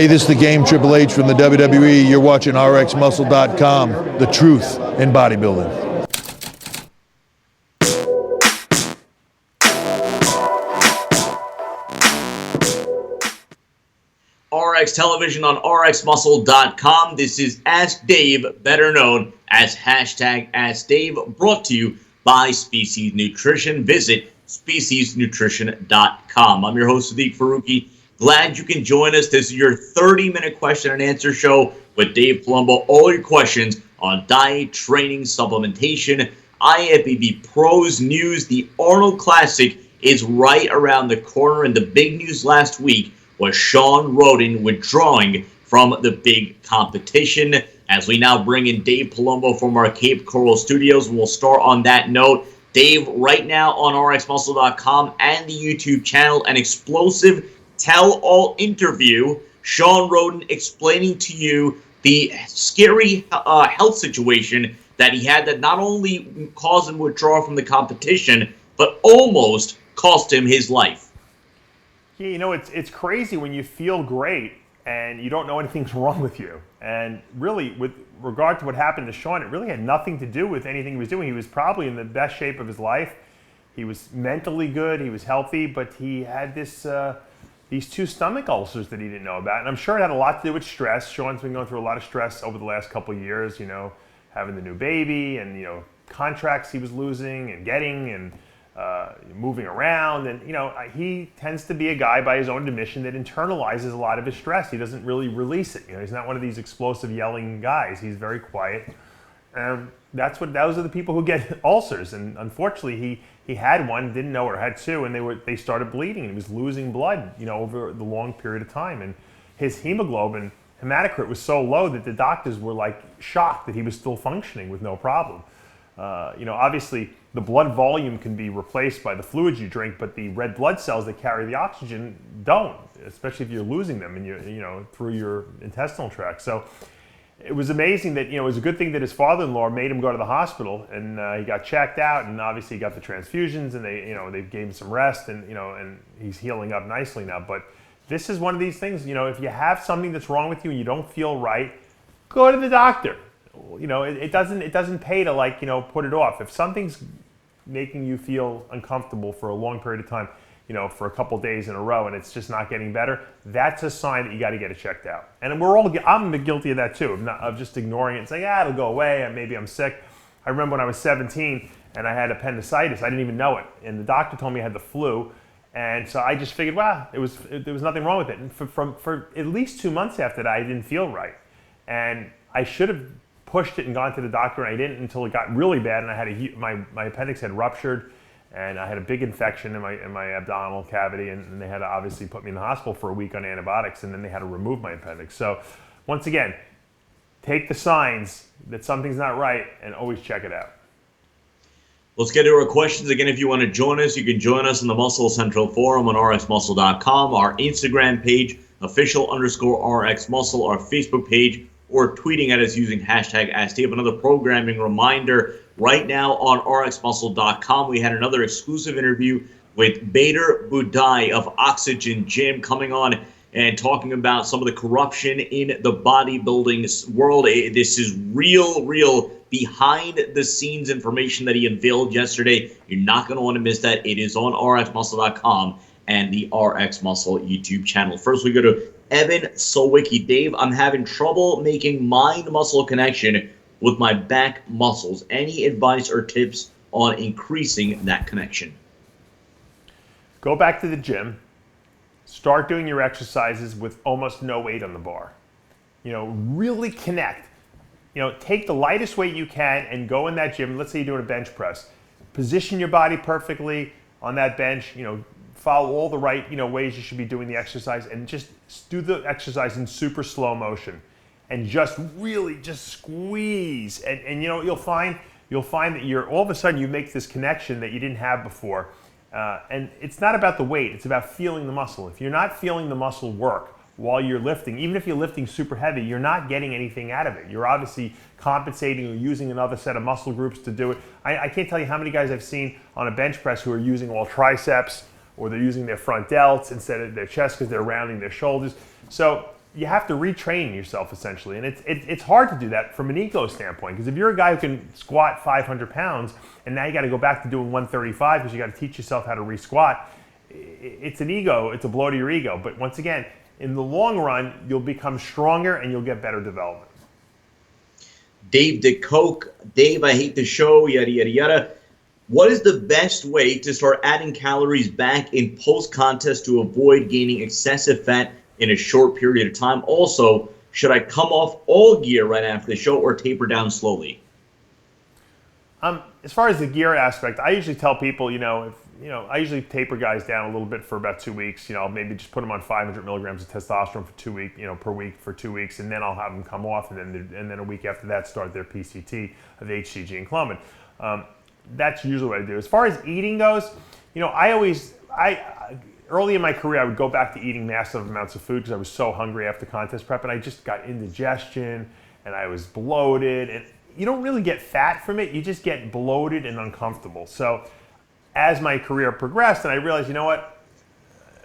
Hey, this is the Game Triple H from the WWE. You're watching RxMuscle.com, the truth in bodybuilding. RX Television on RxMuscle.com. This is Ask Dave, better known as #AskDave, brought to you by Species Nutrition. Visit speciesnutrition.com. I'm your host, Sadiq Faruqi. Glad you can join us. This is your 30-minute question and answer show with Dave Palumbo. All your questions on diet, training, supplementation, IFBB pros news. The Arnold Classic is right around the corner, and the big news last week was Shawn Rhoden withdrawing from the big competition. As we now bring in Dave Palumbo from our Cape Coral studios, and we'll start on that note. Dave, right now on RxMuscle.com and the YouTube channel, an explosive tell-all interview, Shawn Rhoden explaining to you the scary health situation that he had that not only caused him to withdraw from the competition, but almost cost him his life. Yeah, you know, it's crazy when you feel great and you don't know anything's wrong with you. And really, with regard to what happened to Shawn, it really had nothing to do with anything he was doing. He was probably in the best shape of his life. He was mentally good, he was healthy, but he had these two stomach ulcers that he didn't know about. And I'm sure it had a lot to do with stress. Shawn's been going through a lot of stress over the last couple of years, you know, having the new baby and, you know, contracts he was losing and getting and moving around. And, you know, he tends to be a guy by his own admission that internalizes a lot of his stress. He doesn't really release it. You know, he's not one of these explosive yelling guys. He's very quiet. Those are the people who get ulcers. And unfortunately, he had one, didn't know, or had two, and they started bleeding, and he was losing blood, you know, over the long period of time. And his hemoglobin, hematocrit, was so low that the doctors were like shocked that he was still functioning with no problem. You know, obviously the blood volume can be replaced by the fluids you drink, but the red blood cells that carry the oxygen don't, especially if you're losing them and you know, through your intestinal tract. So it was amazing that, you know, it was a good thing that his father-in-law made him go to the hospital, and he got checked out, and obviously he got the transfusions, and they gave him some rest, and, you know, and he's healing up nicely now. But this is one of these things, you know, if you have something that's wrong with you and you don't feel right, go to the doctor. You know, it doesn't pay to, like, you know, put it off. If something's making you feel uncomfortable for a long period of time, you know, for a couple days in a row, and it's just not getting better, that's a sign that you got to get it checked out. And I'm guilty of that too, of just ignoring it and saying, it'll go away, and maybe I'm sick. I remember when I was 17 and I had appendicitis. I didn't even know it, and the doctor told me I had the flu, and so I just figured, there was nothing wrong with it. And for at least 2 months after that, I didn't feel right, and I should have pushed it and gone to the doctor, and I didn't until it got really bad, and I had my appendix had ruptured, and I had a big infection in my abdominal cavity, and they had to obviously put me in the hospital for a week on antibiotics, and then they had to remove my appendix. So once again, take the signs that something's not right and always check it out. Let's get to our questions. Again, if you want to join us, you can join us in the Muscle Central Forum on RxMuscle.com, our Instagram page, official_RxMuscle, our Facebook page, or tweeting at us using #AskDave. Another programming reminder, right now on RxMuscle.com, we had another exclusive interview with Bader Budai of Oxygen Gym coming on and talking about some of the corruption in the bodybuilding world. This is real behind-the-scenes information that he unveiled yesterday. You're not going to want to miss that. It is on RxMuscle.com and the RX Muscle YouTube channel. First, we go to Evan Sowicki. Dave, I'm having trouble making mind-muscle connection with my back muscles. Any advice or tips on increasing that connection? Go back to the gym. Start doing your exercises with almost no weight on the bar. You know, really connect. You know, take the lightest weight you can and go in that gym. Let's say you're doing a bench press. Position your body perfectly on that bench. You know, follow all the right, you know, ways you should be doing the exercise, and just do the exercise in super slow motion, and just really just squeeze. And you know, you'll find that you're all of a sudden you make this connection that you didn't have before. And it's not about the weight, it's about feeling the muscle. If you're not feeling the muscle work while you're lifting, even if you're lifting super heavy, you're not getting anything out of it. You're obviously compensating or using another set of muscle groups to do it. I can't tell you how many guys I've seen on a bench press who are using all triceps, or they're using their front delts instead of their chest because they're rounding their shoulders. So you have to retrain yourself essentially, and it's hard to do that from an ego standpoint, because if you're a guy who can squat 500 pounds and now you got to go back to doing 135 because you got to teach yourself how to re-squat, it's an ego, it's a blow to your ego. But once again, in the long run, you'll become stronger and you'll get better development. Dave DeCoke, Dave, I hate the show, yada, yada, yada. What is the best way to start adding calories back in post-contest to avoid gaining excessive fat in a short period of time? Also, should I come off all gear right after the show or taper down slowly? As far as the gear aspect, I usually tell people, I usually taper guys down a little bit for about 2 weeks. Maybe just put them on 500 milligrams of testosterone for 2 weeks, per week for 2 weeks, and then I'll have them come off, and then a week after that start their PCT of HCG and Clomid. That's usually what I do. As far as eating goes, early in my career, I would go back to eating massive amounts of food because I was so hungry after contest prep, and I just got indigestion, and I was bloated, and you don't really get fat from it, you just get bloated and uncomfortable. So as my career progressed, and I realized, you know what,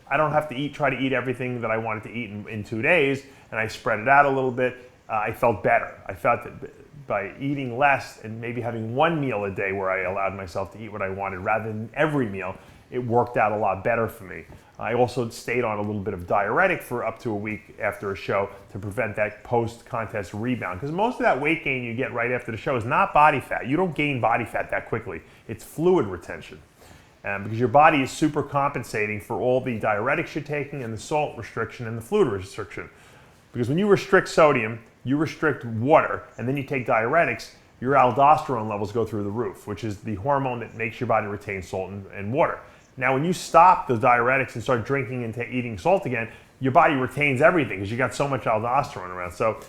I don't have to try to eat everything that I wanted to eat in 2 days, and I spread it out a little bit, I felt better. I felt that by eating less and maybe having 1 meal a day where I allowed myself to eat what I wanted rather than every meal, it worked out a lot better for me. I also stayed on a little bit of diuretic for up to a week after a show to prevent that post-contest rebound. Because most of that weight gain you get right after the show is not body fat. You don't gain body fat that quickly. It's fluid retention. Because your body is super compensating for all the diuretics you're taking and the salt restriction and the fluid restriction. Because when you restrict sodium, you restrict water, and then you take diuretics, your aldosterone levels go through the roof, which is the hormone that makes your body retain salt and water. Now, when you stop the diuretics and start drinking and eating salt again, your body retains everything because you got so much aldosterone around. So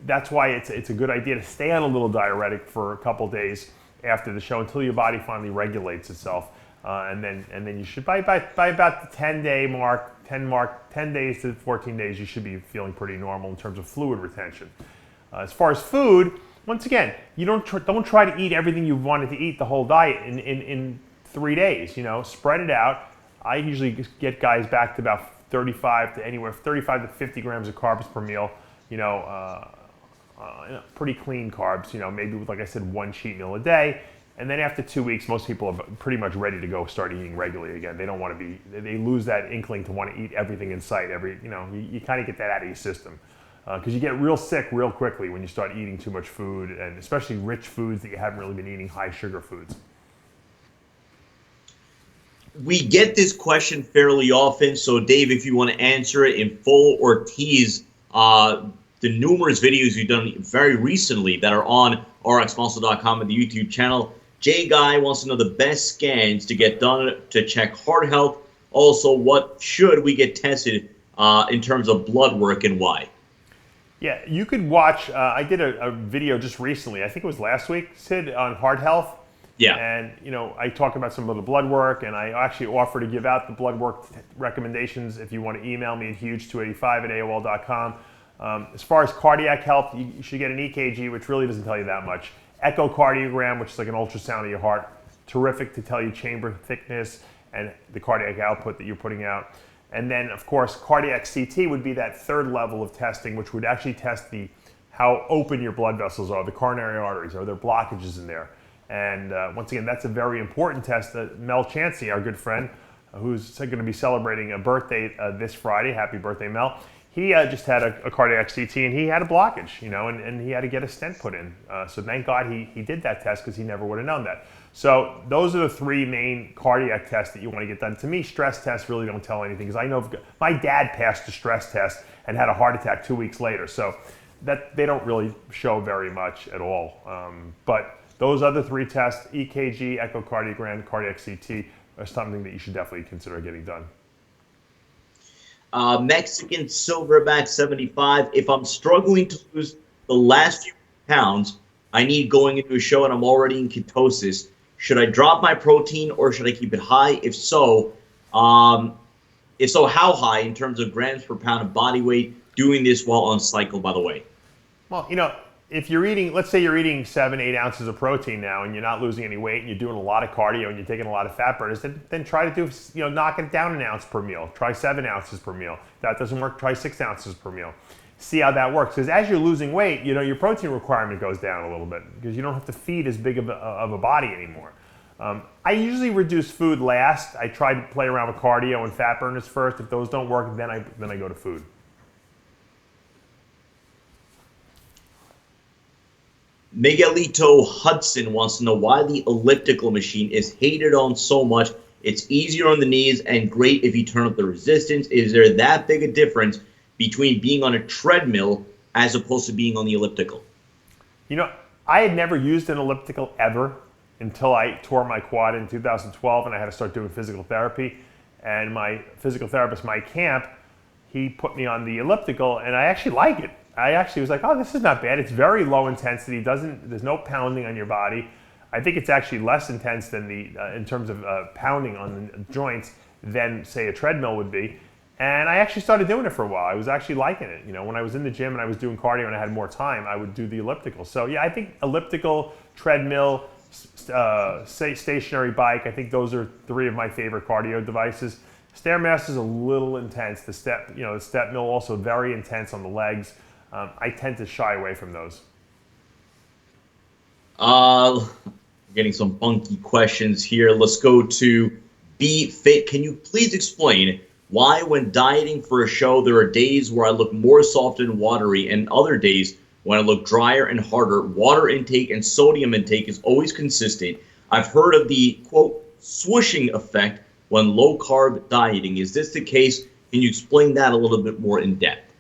that's why it's a good idea to stay on a little diuretic for a couple days after the show until your body finally regulates itself. And then you should, by about the 10-day mark, 10 days to 14 days, you should be feeling pretty normal in terms of fluid retention. As far as food, once again, you don't try to eat everything you wanted to eat the whole diet in 3 days. Spread it out. I usually get guys back to about 35 to 50 grams of carbs per meal. Pretty clean carbs. Maybe with, like I said, 1 cheat meal a day. And then after 2 weeks, most people are pretty much ready to go start eating regularly again. They don't want to they lose that inkling to want to eat everything in sight. You kind of get that out of your system. Because you get real sick real quickly when you start eating too much food, and especially rich foods that you haven't really been eating, high sugar foods. We get this question fairly often, so Dave, if you want to answer it in full or tease the numerous videos you've done very recently that are on RxMuscle.com and the YouTube channel. Jay Guy wants to know the best scans to get done to check heart health. Also, what should we get tested in terms of blood work and why? Yeah, you could watch, I did a video just recently, I think it was last week, Sid, on heart health. Yeah. And, I talk about some of the blood work, and I actually offer to give out the blood work recommendations if you want to email me at huge285@AOL.com. As far as cardiac health, you should get an EKG, which really doesn't tell you that much. Echocardiogram, which is like an ultrasound of your heart, terrific to tell you chamber thickness and the cardiac output that you're putting out. And then, of course, cardiac CT would be that third level of testing, which would actually test how open your blood vessels are, the coronary arteries. Are there blockages in there? And once again, that's a very important test. Mel Chansey, our good friend, who's going to be celebrating a birthday this Friday, happy birthday, Mel. He just had a cardiac CT, and he had a blockage, and he had to get a stent put in. So thank God he did that test, because he never would have known that. So those are the 3 main cardiac tests that you want to get done. To me, stress tests really don't tell anything, because I know my dad passed the stress test and had a heart attack 2 weeks later. So that they don't really show very much at all. But those other 3 tests, EKG, echocardiogram, cardiac CT, are something that you should definitely consider getting done. Mexican Silverback 75. If I'm struggling to lose the last few pounds I need going into a show and I'm already in ketosis, should I drop my protein or should I keep it high? If so, how high in terms of grams per pound of body weight doing this while on cycle, by the way? Well, if you're eating, let's say you're eating 7-8 ounces of protein now and you're not losing any weight and you're doing a lot of cardio and you're taking a lot of fat burners, then try to do, knock it down 1 ounce per meal. Try 7 ounces per meal. If that doesn't work, try 6 ounces per meal. see how that works. Because as you're losing weight, your protein requirement goes down a little bit because you don't have to feed as big of a body anymore. I usually reduce food last. I try to play around with cardio and fat burners first. If those don't work, then I go to food. Miguelito Hudson wants to know why the elliptical machine is hated on so much. It's easier on the knees and great if you turn up the resistance. Is there that big a difference between being on a treadmill as opposed to being on the elliptical? I had never used an elliptical ever until I tore my quad in 2012 and I had to start doing physical therapy. And my physical therapist, Mike Camp, he put me on the elliptical and I actually like it. I actually was like, oh, this is not bad. It's very low intensity. There's no pounding on your body. I think it's actually less intense than in terms of pounding on the joints than, say, a treadmill would be. And I actually started doing it for a while. I was actually liking it. When I was in the gym and I was doing cardio and I had more time, I would do the elliptical. So yeah, I think elliptical, treadmill, stationary bike, I think those are three of my favorite cardio devices. Stairmaster is a little intense. The step mill also very intense on the legs. I tend to shy away from those. Getting some funky questions here. Let's go to Be Fit. Can you please explain why when dieting for a show, there are days where I look more soft and watery and other days when I look drier and harder? Water intake and sodium intake is always consistent. I've heard of the, quote, swooshing effect when low-carb dieting. Is this the case? Can you explain that a little bit more in depth?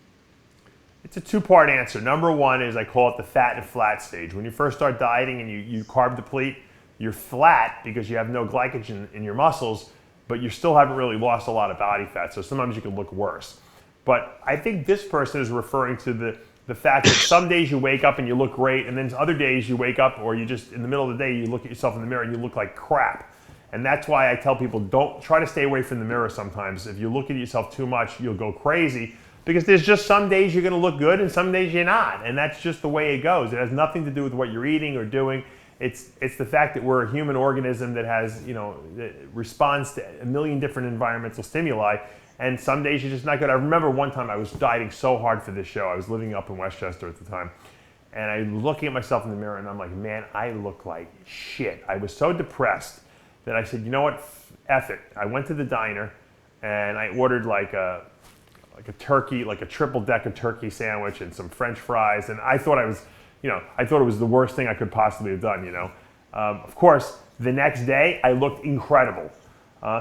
It's a two-part answer. Number one is I call it the fat and flat stage. When you first start dieting and you carb deplete, you're flat because you have no glycogen in your muscles, but you still haven't really lost a lot of body fat, so sometimes you can look worse. But I think this person is referring to the fact that some days you wake up and you look great, and then other days you wake up or you just, in the middle of the day, you look at yourself in the mirror and you look like crap. And that's why I tell people, don't try to stay away from the mirror sometimes. If you look at yourself too much, you'll go crazy. Because there's just some days you're going to look good and some days you're not. And that's just the way it goes. It has nothing to do with what you're eating or doing. It's the fact that we're a human organism that has, that responds to a million different environmental stimuli. And some days you're just not good. I remember one time I was dieting so hard for this show. I was living up in Westchester at the time. And I was looking at myself in the mirror and I'm like, man, I look like shit. I was so depressed that I said, you know what, F it. I went to the diner and I ordered like a turkey, like a triple-decker turkey sandwich and some French fries. And I thought I thought it was the worst thing I could possibly have done, Of course, the next day I looked incredible.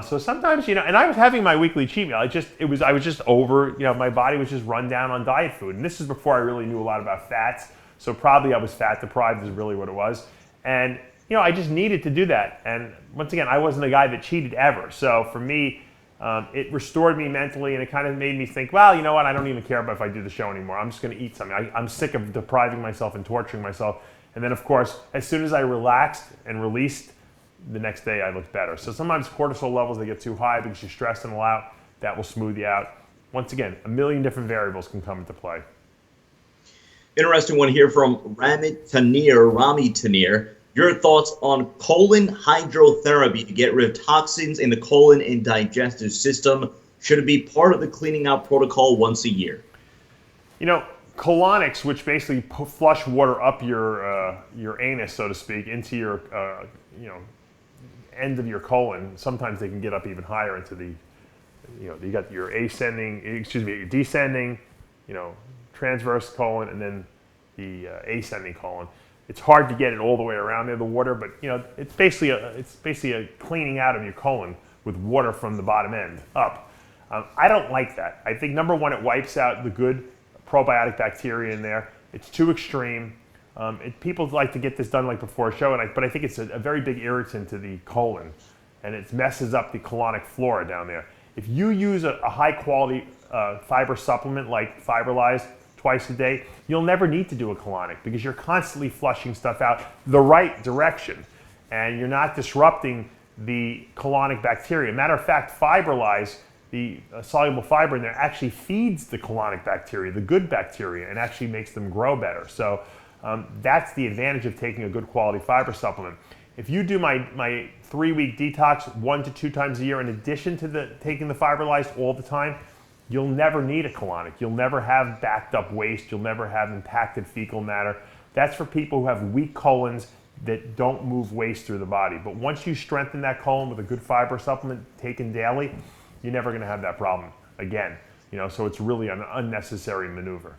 So sometimes, and I was having my weekly cheat meal. I was just over, my body was just run down on diet food. And this is before I really knew a lot about fats. So probably I was fat deprived is really what it was. And, I just needed to do that. And once again, I wasn't a guy that cheated ever. So for me, it restored me mentally and it kind of made me think, well, you know what, I don't even care about if I do the show anymore. I'm just going to eat something. I'm sick of depriving myself and torturing myself. And then, of course, as soon as I relaxed and released, the next day I looked better. So sometimes cortisol levels, they get too high because you're stressed and all out. That will smooth you out. Once again, a million different variables can come into play. Interesting one here from Rami Tanir. Your thoughts on colon hydrotherapy to get rid of toxins in the colon and digestive system. Should it be part of the cleaning out protocol once a year? Colonics, which basically flush water up your anus, so to speak, into your end of your colon. Sometimes they can get up even higher into the, you got your descending, transverse colon, and then the ascending colon. It's hard to get it all the way around there, the water, but it's basically a cleaning out of your colon with water from the bottom end up. I don't like that. I think number one, it wipes out the good probiotic bacteria in there. It's too extreme. People like to get this done like before a show, but I think it's a very big irritant to the colon, and it messes up the colonic flora down there. If you use a high quality fiber supplement like Fiberlize twice a day, you'll never need to do a colonic because you're constantly flushing stuff out the right direction and you're not disrupting the colonic bacteria. Matter of fact, Fiberlize, the soluble fiber in there, actually feeds the colonic bacteria, the good bacteria, and actually makes them grow better. So that's the advantage of taking a good quality fiber supplement. If you do my 3-week detox 1 to 2 times a year in addition to taking the Fiberlize all the time, you'll never need a colonic. You'll never have backed up waste. You'll never have impacted fecal matter. That's for people who have weak colons that don't move waste through the body. But once you strengthen that colon with a good fiber supplement taken daily, you're never going to have that problem again. So it's really an unnecessary maneuver.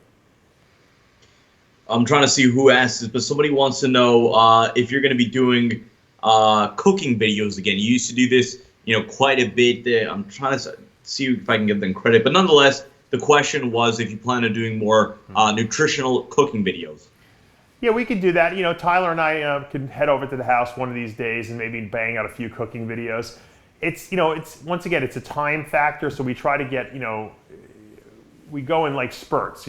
I'm trying to see who asked this, but somebody wants to know if you're going to be doing cooking videos again. You used to do this, quite a bit. I'm trying to see if I can give them credit, but nonetheless, the question was if you plan on doing more nutritional cooking videos. Yeah, we could do that. Tyler and I could head over to the house one of these days and maybe bang out a few cooking videos. It's once again, it's a time factor, so we try to get, we go in like spurts,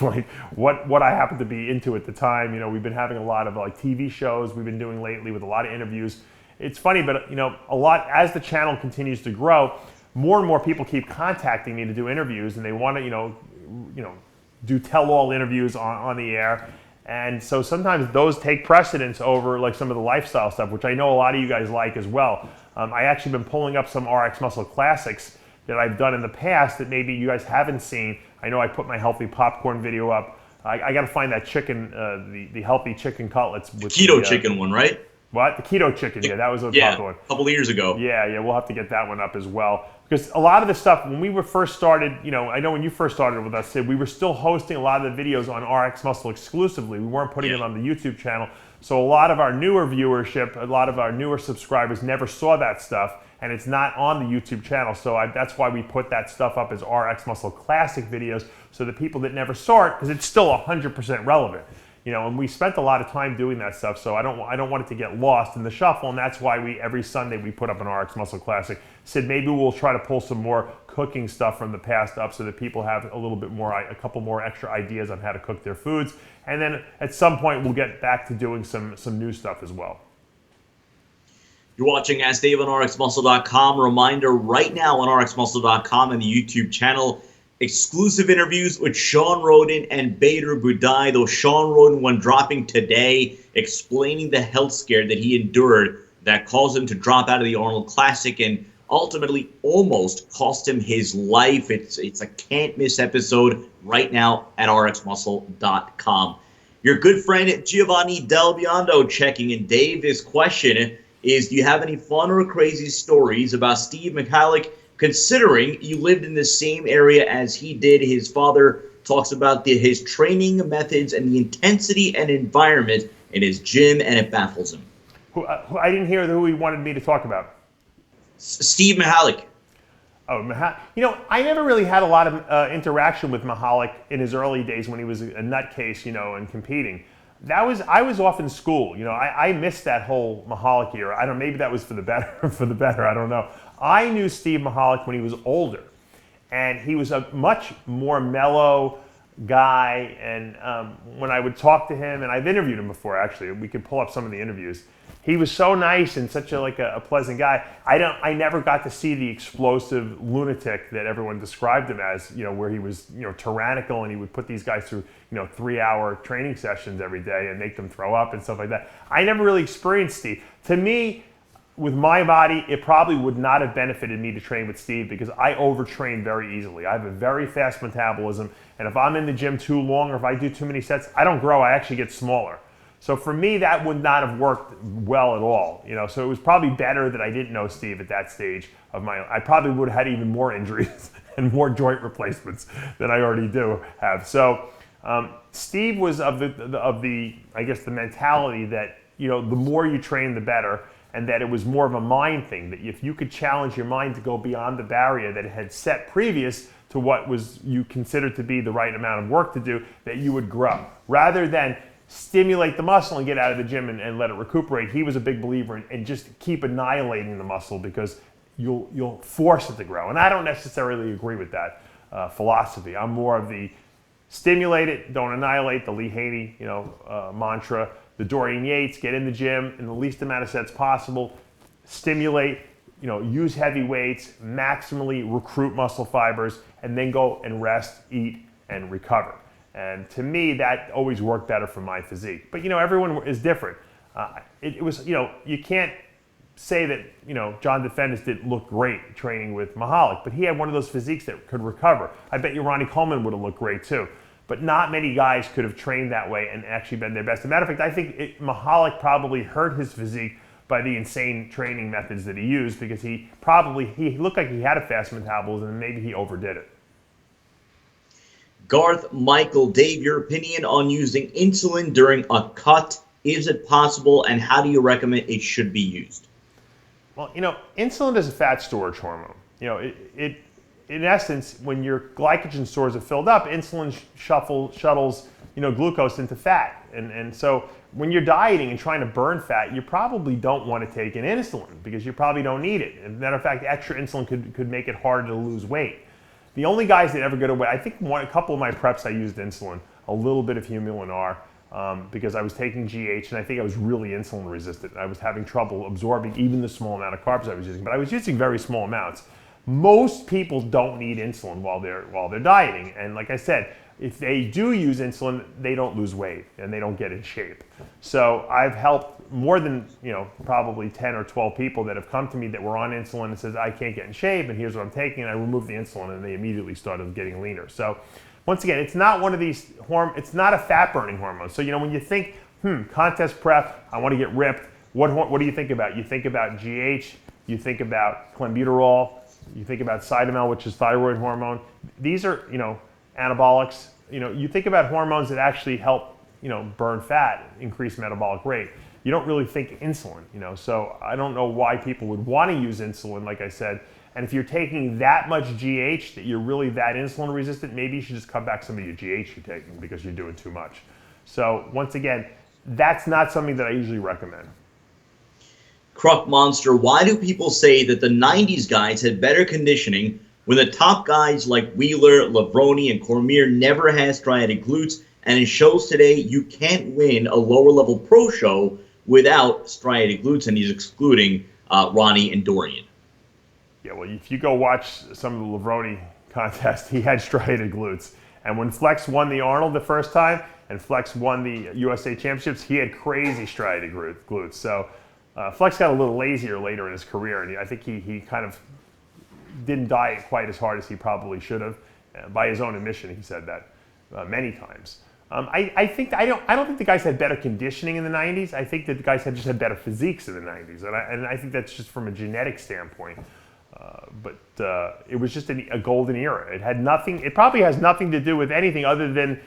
like what I happen to be into at the time. We've been having a lot of like TV shows we've been doing lately with a lot of interviews. It's funny, but a lot, as the channel continues to grow, more and more people keep contacting me to do interviews, and they want to, do tell-all interviews on the air. And so sometimes those take precedence over like some of the lifestyle stuff, which I know a lot of you guys like as well. I actually been pulling up some RxMuscle classics that I've done in the past that maybe you guys haven't seen. I know I put my healthy popcorn video up. I got to find that chicken, the healthy chicken cutlets. With Keto chicken one, right? What? The keto chicken, yeah, that was a popular one. A couple of years ago. Yeah, we'll have to get that one up as well. Because a lot of the stuff, when we were first started, I know when you first started with us, Sid, we were still hosting a lot of the videos on RxMuscle exclusively. We weren't putting it on the YouTube channel. So a lot of our newer viewership, a lot of our newer subscribers never saw that stuff, and it's not on the YouTube channel. So that's why we put that stuff up as RxMuscle Classic videos, so the people that never saw it, because it's still 100% relevant. And we spent a lot of time doing that stuff, so I don't want it to get lost in the shuffle, and that's why every Sunday we put up an RxMuscle Classic. Sid, maybe we'll try to pull some more cooking stuff from the past up so that people have a couple more extra ideas on how to cook their foods, and then at some point we'll get back to doing some new stuff as well. You're watching Ask Dave on RxMuscle.com. Reminder right now on RxMuscle.com and the YouTube channel, exclusive interviews with Sean Roden and Bader Budai, though Sean Roden one dropping today, explaining the health scare that he endured that caused him to drop out of the Arnold Classic and ultimately almost cost him his life. It's a can't miss episode right now at RxMuscle.com. Your good friend Giovanni Del Biondo checking in. Dave, this question is, do you have any fun or crazy stories about Steve Michalek, considering you lived in the same area as he did? His father talks about his training methods and the intensity and environment in his gym, and it baffles him. I didn't hear who he wanted me to talk about. Steve Michalek. Oh, I never really had a lot of interaction with Michalek in his early days when he was a nutcase, and competing. I was off in school. I missed that whole Michalek era. I don't know, maybe that was for the better, I don't know. I knew Steve Michalek when he was older, and he was a much more mellow guy. And when I would talk to him, and I've interviewed him before, actually, we could pull up some of the interviews. He was so nice and such a pleasant guy. I never got to see the explosive lunatic that everyone described him as, where he was, tyrannical, and he would put these guys through, 3-hour training sessions every day and make them throw up and stuff like that. I never really experienced Steve. To me, with my body, it probably would not have benefited me to train with Steve, because I overtrain very easily. I have a very fast metabolism, and if I'm in the gym too long, or if I do too many sets, I don't grow, I actually get smaller. So for me, that would not have worked well at all. So it was probably better that I didn't know Steve at that stage of my own. I probably would have had even more injuries and more joint replacements than I already do have. So Steve was of the I guess the mentality that the more you train, the better, and that it was more of a mind thing. That if you could challenge your mind to go beyond the barrier that it had set previous to what was you considered to be the right amount of work to do, that you would grow, rather than stimulate the muscle and get out of the gym and let it recuperate. He was a big believer in just keep annihilating the muscle, because you'll force it to grow. And I don't necessarily agree with that philosophy. I'm more of the stimulate it, don't annihilate, the Lee Haney mantra. The Dorian Yates, get in the gym in the least amount of sets possible, stimulate, use heavy weights, maximally recruit muscle fibers, and then go and rest, eat, and recover. And to me, that always worked better for my physique. But everyone is different. It was, you can't say that, John Defendis didn't look great training with Michalek, but he had one of those physiques that could recover. I bet you Ronnie Coleman would have looked great too. But not many guys could have trained that way and actually been their best. As a matter of fact, I think Michalek probably hurt his physique by the insane training methods that he used, because he looked like he had a fast metabolism and maybe he overdid it. Garth, Michael, Dave, your opinion on using insulin during a cut. Is it possible, and how do you recommend it should be used? Well, insulin is a fat storage hormone. It in essence, when your glycogen stores are filled up, insulin shuttles glucose into fat. And so when you're dieting and trying to burn fat, you probably don't want to take an insulin because you probably don't need it. As a matter of fact, extra insulin could make it harder to lose weight. The only guys that ever get away, I think a couple of my preps I used insulin, a little bit of Humulin R, because I was taking GH and I think I was really insulin resistant. I was having trouble absorbing even the small amount of carbs I was using, but I was using very small amounts. Most people don't need insulin while they're dieting, and like I said, if they do use insulin, they don't lose weight and they don't get in shape. So I've helped more than probably 10 or 12 people that have come to me that were on insulin and says I can't get in shape, and here's what I'm taking, and I remove the insulin, and they immediately started getting leaner. So once again, it's not one of these it's not a fat burning hormone. So when you think contest prep, I want to get ripped, what do you think about? You think about GH, you think about clenbuterol, you think about Cytomel, which is thyroid hormone. These are, anabolics. You think about hormones that actually help, burn fat, increase metabolic rate. You don't really think insulin, So I don't know why people would want to use insulin, like I said. And if you're taking that much GH that you're really that insulin resistant, maybe you should just cut back some of your GH you're taking because you're doing too much. So once again, that's not something that I usually recommend. Croc Monster, why do people say that the 90s guys had better conditioning when the top guys like Wheeler, Lavroni, and Cormier never had striated glutes, and in shows today you can't win a lower level pro show without striated glutes, and he's excluding Ronnie and Dorian? Yeah, well, if you go watch some of the Lavroni contest, he had striated glutes. And when Flex won the Arnold the first time and Flex won the USA Championships, he had crazy striated glutes. So Flex got a little lazier later in his career, and I think he kind of didn't diet quite as hard as he probably should have. By his own admission, he said that many times. I don't think the guys had better conditioning in the 90s. I think that the guys just had better physiques in the 90s, and I think that's just from a genetic standpoint. But it was just a golden era. It had nothing. It probably has nothing to do with anything other than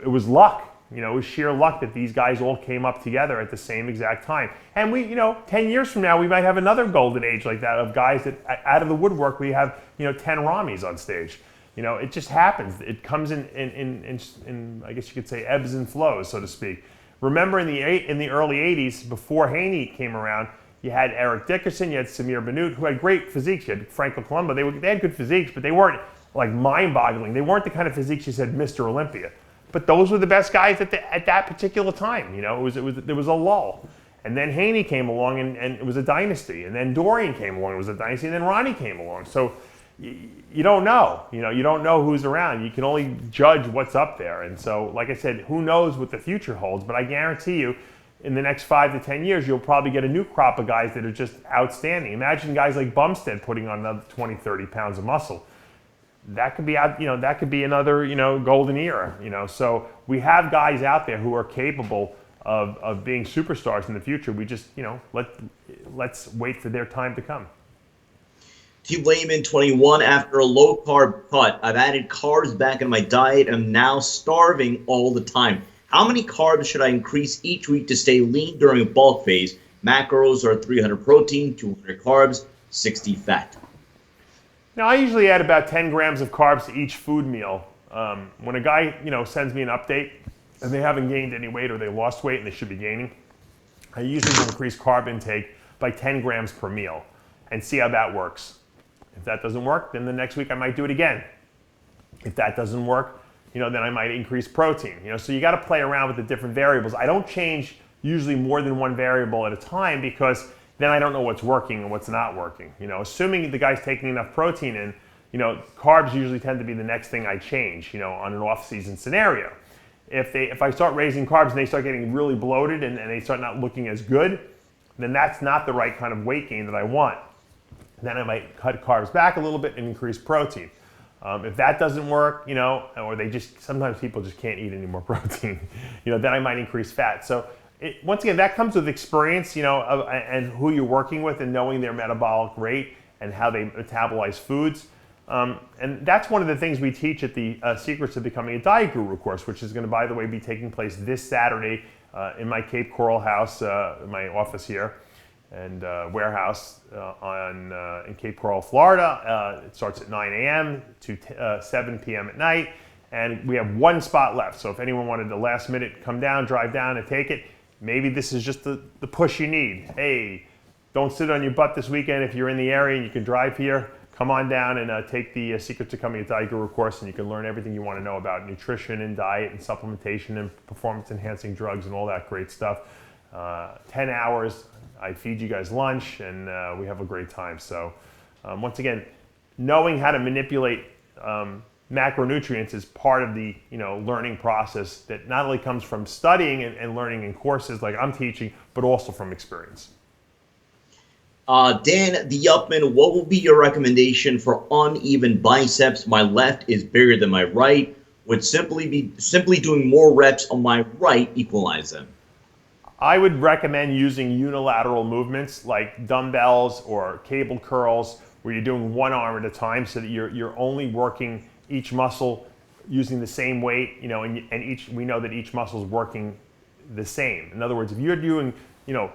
it was luck. It was sheer luck that these guys all came up together at the same exact time. And we, 10 years from now, we might have another golden age like that of guys that out of the woodwork, we have, 10 Ramis on stage. It just happens. It comes in, I guess you could say, ebbs and flows, so to speak. Remember in the early 80s, before Haney came around, you had Eric Dickerson, you had Samir Bannout, who had great physiques. You had Franco Columbo. They had good physiques, but they weren't like mind-boggling. They weren't the kind of physiques you said Mr. Olympia. But those were the best guys at that particular time. There was a lull. And then Haney came along and it was a dynasty. And then Dorian came along, it was a dynasty. And then Ronnie came along. So you don't know. You don't know who's around. You can only judge what's up there. And so, like I said, who knows what the future holds. But I guarantee you, in the next 5 to 10 years, you'll probably get a new crop of guys that are just outstanding. Imagine guys like Bumstead putting on another 20, 30 pounds of muscle. That could be that could be another, golden era, So we have guys out there who are capable of being superstars in the future. We just, let's wait for their time to come. T. Layman 21, after a low carb cut, I've added carbs back in my diet and I'm now starving all the time. How many carbs should I increase each week to stay lean during a bulk phase? Macros are 300 protein, 200 carbs, 60 fat. Now, I usually add about 10 grams of carbs to each food meal. When a guy, sends me an update and they haven't gained any weight or they lost weight and they should be gaining, I usually will increase carb intake by 10 grams per meal and see how that works. If that doesn't work, then the next week I might do it again. If that doesn't work, then I might increase protein. So you got to play around with the different variables. I don't change usually more than one variable at a time because then I don't know what's working and what's not working. Assuming the guy's taking enough protein in, carbs usually tend to be the next thing I change, on an off-season scenario. If I start raising carbs and they start getting really bloated and they start not looking as good, then that's not the right kind of weight gain that I want. Then I might cut carbs back a little bit and increase protein. If that doesn't work, or sometimes people just can't eat any more protein, then I might increase fat. So once again, that comes with experience, and who you're working with and knowing their metabolic rate and how they metabolize foods. And that's one of the things we teach at the Secrets of Becoming a Diet Guru course, which is going to, by the way, be taking place this Saturday in my Cape Coral house, my office here, and warehouse in Cape Coral, Florida. It starts at 9 a.m. to 7 p.m. at night, and we have one spot left. So if anyone wanted to last minute come down, drive down and take it, maybe this is just the push you need. Hey, don't sit on your butt this weekend if you're in the area and you can drive here. Come on down and take the Secrets to Becoming a Diet Guru course, and you can learn everything you want to know about nutrition and diet and supplementation and performance-enhancing drugs and all that great stuff. 10 hours, I feed you guys lunch, and we have a great time. So once again, knowing how to manipulate macronutrients is part of the learning process that not only comes from studying and learning in courses like I'm teaching, but also from experience. Dan the Upman, what will be your recommendation for uneven biceps? My left is bigger than my right. Would simply doing more reps on my right equalize them? I would recommend using unilateral movements like dumbbells or cable curls, where you're doing one arm at a time, so that you're only working each muscle using the same weight, and we know that each muscle is working the same. In other words, if you're doing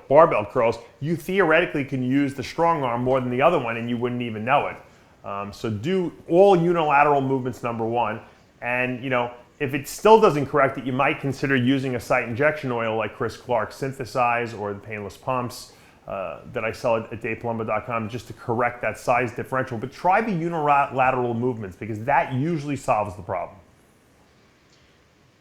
barbell curls, you theoretically can use the strong arm more than the other one and you wouldn't even know it. So do all unilateral movements, number one. And if it still doesn't correct it, you might consider using a site injection oil like Chris Clark Synthesize or the painless pumps that I sell at DavePalumbo.com, just to correct that size differential. But try the unilateral movements, because that usually solves the problem.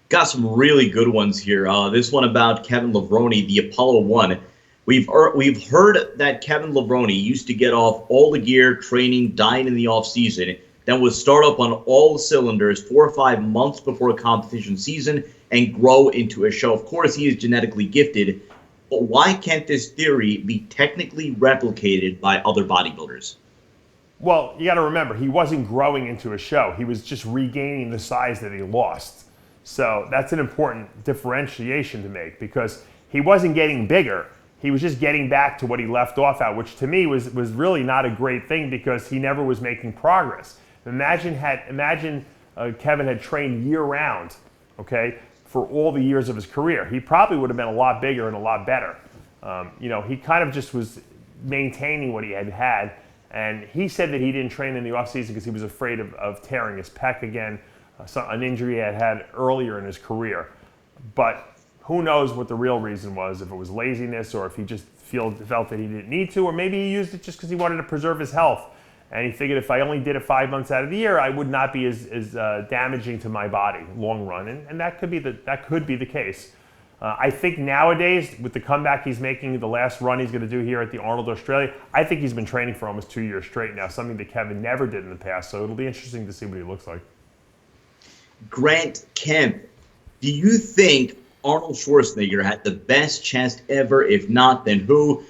Got some really good ones here. This one about Kevin Levrone, the Apollo 1. We've heard that Kevin Levrone used to get off all the gear, training, diet in the off season, then would start up on all cylinders 4 or 5 months before a competition season and grow into a show. Of course, he is genetically gifted, but why can't this theory be technically replicated by other bodybuilders? Well, you got to remember, he wasn't growing into a show. He was just regaining the size that he lost. So that's an important differentiation to make, because he wasn't getting bigger. He was just getting back to what he left off at, which to me was really not a great thing, because he never was making progress. Imagine Kevin had trained year-round, okay, for all the years of his career. He probably would have been a lot bigger and a lot better. He kind of just was maintaining what he had, and he said that he didn't train in the off-season because he was afraid of tearing his pec again. An injury he had earlier in his career. But who knows what the real reason was, if it was laziness or if he just felt that he didn't need to, or maybe he used it just because he wanted to preserve his health. And he figured, if I only did it 5 months out of the year, I would not be as damaging to my body long run. And that could be the case. I think nowadays, with the comeback he's making, the last run he's going to do here at the Arnold Australia, I think he's been training for almost 2 years straight now, something that Kevin never did in the past. So it'll be interesting to see what he looks like. Grant Kemp, do you think Arnold Schwarzenegger had the best chest ever? If not, then who?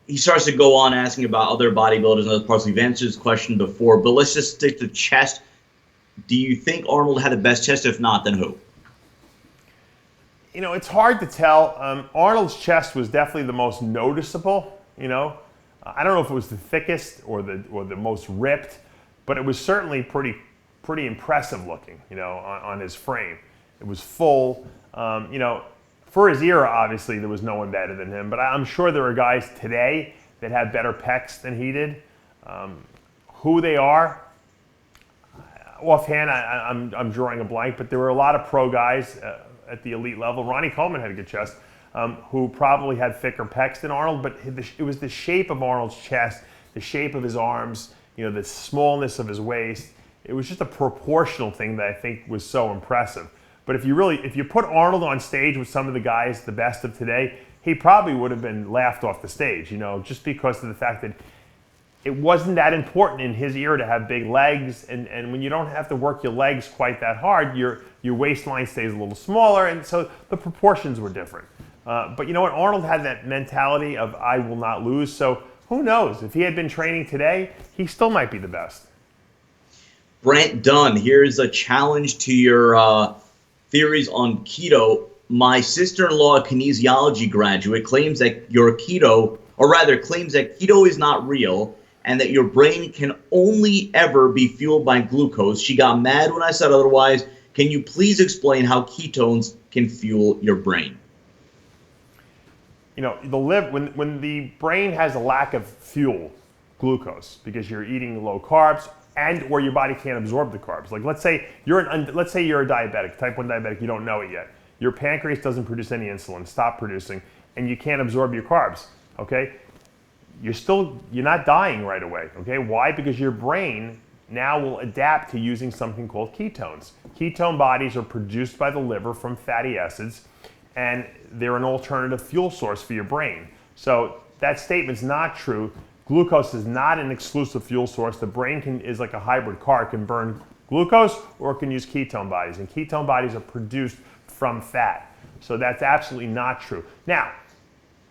He starts to go on asking about other bodybuilders and other parts. We've answered this question before, but let's just stick to chest. Do you think Arnold had the best chest? If not, then who? It's hard to tell. Arnold's chest was definitely the most noticeable. I don't know if it was the thickest or the most ripped, but it was certainly pretty impressive looking, on his frame. It was full. For his era, obviously, there was no one better than him, but I'm sure there are guys today that have better pecs than he did. Who they are, offhand, I'm drawing a blank, but there were a lot of pro guys at the elite level. Ronnie Coleman had a good chest, who probably had thicker pecs than Arnold, but it was the shape of Arnold's chest, the shape of his arms, the smallness of his waist. It was just a proportional thing that I think was so impressive. But if you put Arnold on stage with some of the guys, the best of today, he probably would have been laughed off the stage, just because of the fact that it wasn't that important in his era to have big legs, and when you don't have to work your legs quite that hard, your waistline stays a little smaller, and so the proportions were different. But you know what? Arnold had that mentality of I will not lose. So who knows? If he had been training today, he still might be the best. Brant Dunn, here's a challenge to your theories on keto. My sister-in-law, a kinesiology graduate, claims that claims that keto is not real and that your brain can only ever be fueled by glucose. She got mad when I said otherwise. Can you please explain how ketones can fuel your brain? You know, when the brain has a lack of fuel, glucose, because you're eating low carbs and or your body can't absorb the carbs. Like let's say you're a diabetic, type 1 diabetic, you don't know it yet. Your pancreas doesn't produce any insulin, stop producing, and you can't absorb your carbs, okay? You're not dying right away, okay? Why? Because your brain now will adapt to using something called ketones. Ketone bodies are produced by the liver from fatty acids, and they're an alternative fuel source for your brain. So that statement's not true. Glucose is not an exclusive fuel source. The brain is like a hybrid car. It can burn glucose or it can use ketone bodies, and ketone bodies are produced from fat. So that's absolutely not true. Now,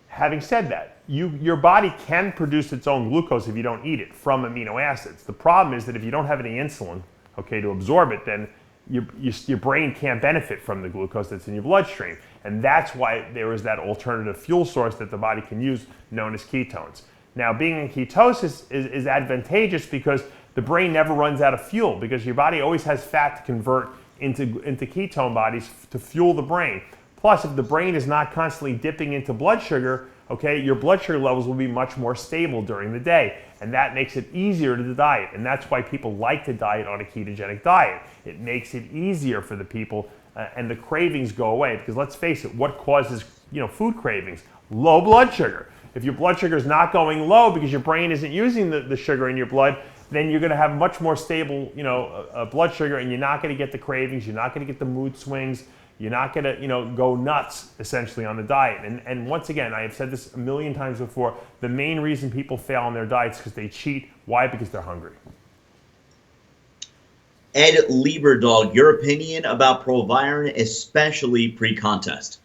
having said that, your body can produce its own glucose if you don't eat it from amino acids. The problem is that if you don't have any insulin, okay, to absorb it, then your brain can't benefit from the glucose that's in your bloodstream. And that's why there is that alternative fuel source that the body can use known as ketones. Now, being in ketosis is advantageous because the brain never runs out of fuel because your body always has fat to convert into ketone bodies to fuel the brain. Plus, if the brain is not constantly dipping into blood sugar, okay, your blood sugar levels will be much more stable during the day. And that makes it easier to diet. And that's why people like to diet on a ketogenic diet. It makes it easier for the people and the cravings go away. Because let's face it, what causes food cravings? Low blood sugar. If your blood sugar is not going low because your brain isn't using the sugar in your blood, then you're going to have much more stable blood sugar, and you're not going to get the cravings, you're not going to get the mood swings, you're not going to go nuts essentially on the diet. And once again, I have said this a million times before, the main reason people fail on their diets is because they cheat. Why? Because they're hungry. Ed Lieberdog, your opinion about Proviron, especially pre-contest?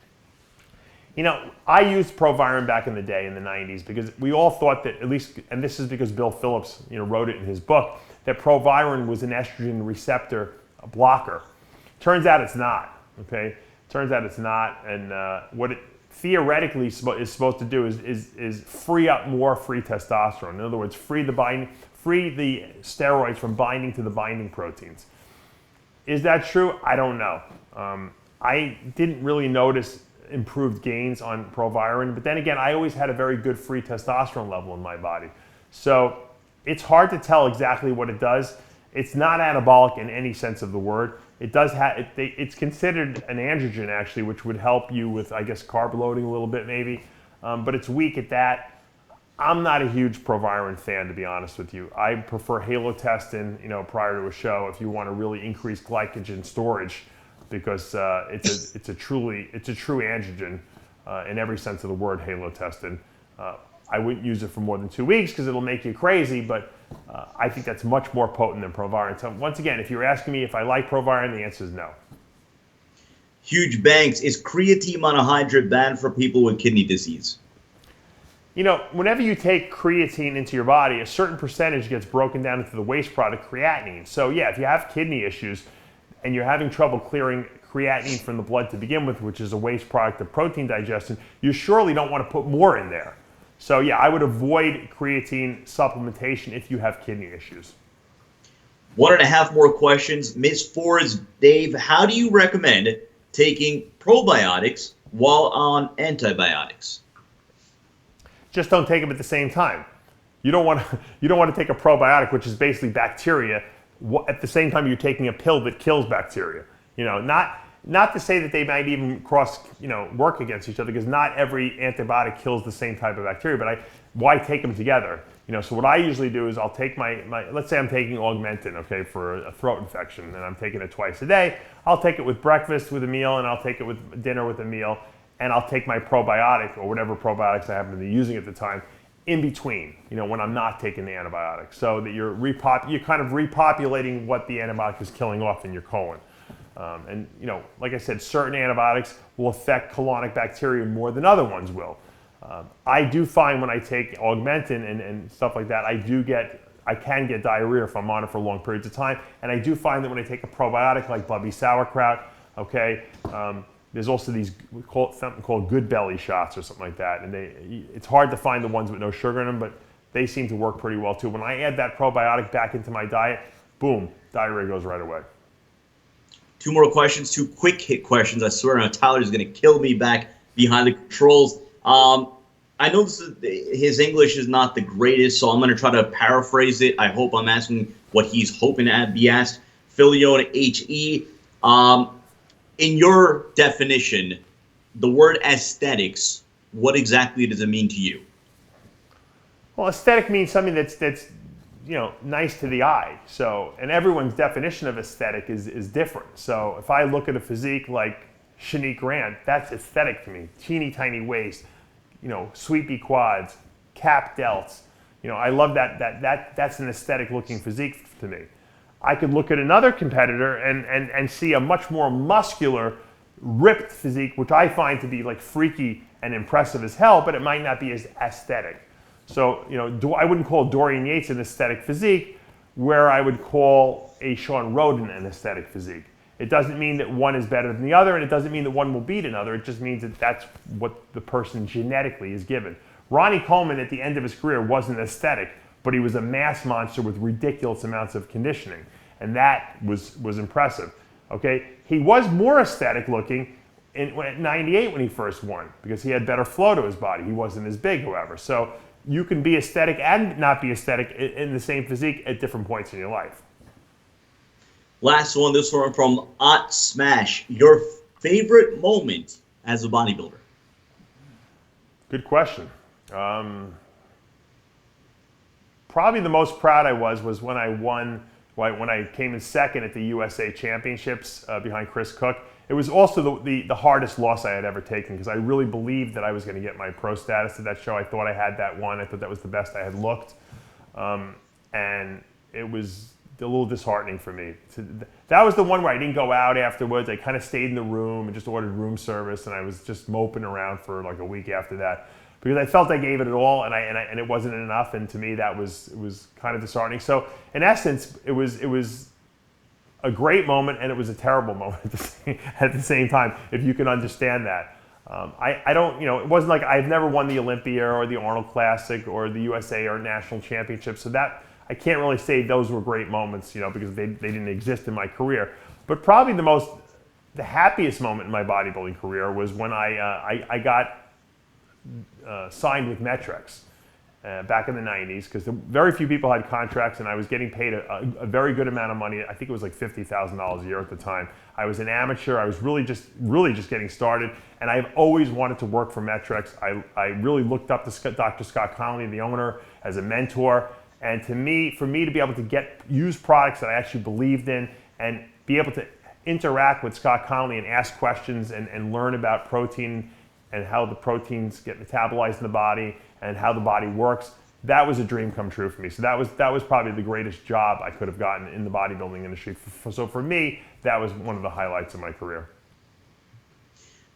I used Proviron back in the day in the 90s because we all thought that, at least, and this is because Bill Phillips wrote it in his book, that Proviron was an estrogen receptor blocker. Turns out it's not, okay? Turns out it's not, and what it theoretically is supposed to do is free up more free testosterone. In other words, free the steroids from binding to the binding proteins. Is that true? I don't know. I didn't really notice improved gains on Proviron, but then again, I always had a very good free testosterone level in my body. So it's hard to tell exactly what it does. It's not anabolic in any sense of the word. It does have, it's considered an androgen actually, which would help you with, I guess, carb loading a little bit maybe, but it's weak at that. I'm not a huge Proviron fan, to be honest with you. I prefer halotestin, prior to a show if you want to really increase glycogen storage, because it's a true androgen in every sense of the word, halotestin. I wouldn't use it for more than 2 weeks because it'll make you crazy, but I think that's much more potent than Proviron. So once again, if you're asking me if I like Proviron, the answer is no. Huge Banks, is creatine monohydrate banned for people with kidney disease? Whenever you take creatine into your body, a certain percentage gets broken down into the waste product creatinine. So yeah, if you have kidney issues and you're having trouble clearing creatinine from the blood to begin with, which is a waste product of protein digestion, you surely don't want to put more in there. So yeah, I would avoid creatine supplementation if you have kidney issues. 1.5 more questions. Ms. Ford's, Dave, how do you recommend taking probiotics while on antibiotics? Just don't take them at the same time. You don't want to take a probiotic, which is basically bacteria, at the same time you're taking a pill that kills bacteria. Not to say that they might even work against each other, because not every antibiotic kills the same type of bacteria, but why take them together? So what I usually do is I'll take my let's say I'm taking Augmentin, okay, for a throat infection, and I'm taking it twice a day. I'll take it with breakfast with a meal, and I'll take it with dinner with a meal, and I'll take my probiotic or whatever probiotics I happen to be using at the time in between, when I'm not taking the antibiotic, so that you're kind of repopulating what the antibiotic is killing off in your colon. And like I said, certain antibiotics will affect colonic bacteria more than other ones will. I do find when I take Augmentin and stuff like that, I can get diarrhea if I'm on it for long periods of time. And I do find that when I take a probiotic like Bubby sauerkraut, okay, there's also something called good belly shots or something like that. And it's hard to find the ones with no sugar in them, but they seem to work pretty well too. When I add that probiotic back into my diet, boom, diarrhea goes right away. 2 more questions, 2 quick hit questions. I swear now Tyler's going to kill me back behind the controls. I know his English is not the greatest, so I'm going to try to paraphrase it. I hope I'm asking what he's hoping to be asked. Filion HE. In your definition, the word aesthetics, what exactly does it mean to you? Well, aesthetic means something that's nice to the eye. So, and everyone's definition of aesthetic is different. So if I look at a physique like Shanique Grant, that's aesthetic to me. Teeny tiny waist, sweepy quads, cap delts. I love that's an aesthetic looking physique to me. I could look at another competitor and see a much more muscular, ripped physique, which I find to be like freaky and impressive as hell, but it might not be as aesthetic. So, I wouldn't call Dorian Yates an aesthetic physique, where I would call a Sean Roden an aesthetic physique. It doesn't mean that one is better than the other, and it doesn't mean that one will beat another. It just means that that's what the person genetically is given. Ronnie Coleman, at the end of his career, wasn't aesthetic, but he was a mass monster with ridiculous amounts of conditioning, and that was impressive. Okay, he was more aesthetic looking at 98 when he first won, because he had better flow to his body. He wasn't as big, however. So you can be aesthetic and not be aesthetic in the same physique at different points in your life. Last one, this one from Ot Smash. Your favorite moment as a bodybuilder? Good question. Probably the most proud I was when I won, when I came in second at the USA Championships behind Chris Cook. It was also the hardest loss I had ever taken, because I really believed that I was going to get my pro status at that show. I thought I had that one. I thought that was the best I had looked. And it was a little disheartening for me. That was the one where I didn't go out afterwards. I kind of stayed in the room and just ordered room service, and I was just moping around for like a week after that, because I felt I gave it all, and it wasn't enough. And to me, it was kind of disheartening. So in essence, it was a great moment, and it was a terrible moment at the same time, if you can understand that. I don't, it wasn't like I've never won the Olympia or the Arnold Classic or the USA or National Championship, so that I can't really say those were great moments, because they didn't exist in my career. But probably the happiest moment in my bodybuilding career was when I got signed with Metrics back in the 90s, because very few people had contracts, and I was getting paid a very good amount of money. I think it was like $50,000 a year at the time. I was an amateur. I was really just getting started, and I've always wanted to work for Metrics. I really looked up to Dr. Scott Connolly, the owner, as a mentor. And for me to be able to use products that I actually believed in, and be able to interact with Scott Connolly and ask questions and learn about protein and how the proteins get metabolized in the body and how the body works, that was a dream come true for me. So that was probably the greatest job I could have gotten in the bodybuilding industry. So for me, that was one of the highlights of my career.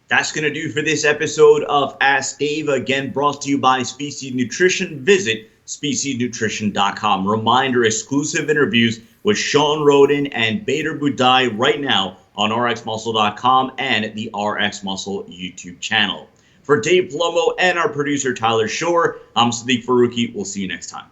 That's going to do for this episode of Ask Dave. Again, brought to you by Species Nutrition. Visit speciesnutrition.com. Reminder, exclusive interviews with Sean Roden and Bader Budai right now on RxMuscle.com and the RxMuscle YouTube channel. For Dave Palumbo and our producer Tyler Shore, I'm Sadiq Faruqi. We'll see you next time.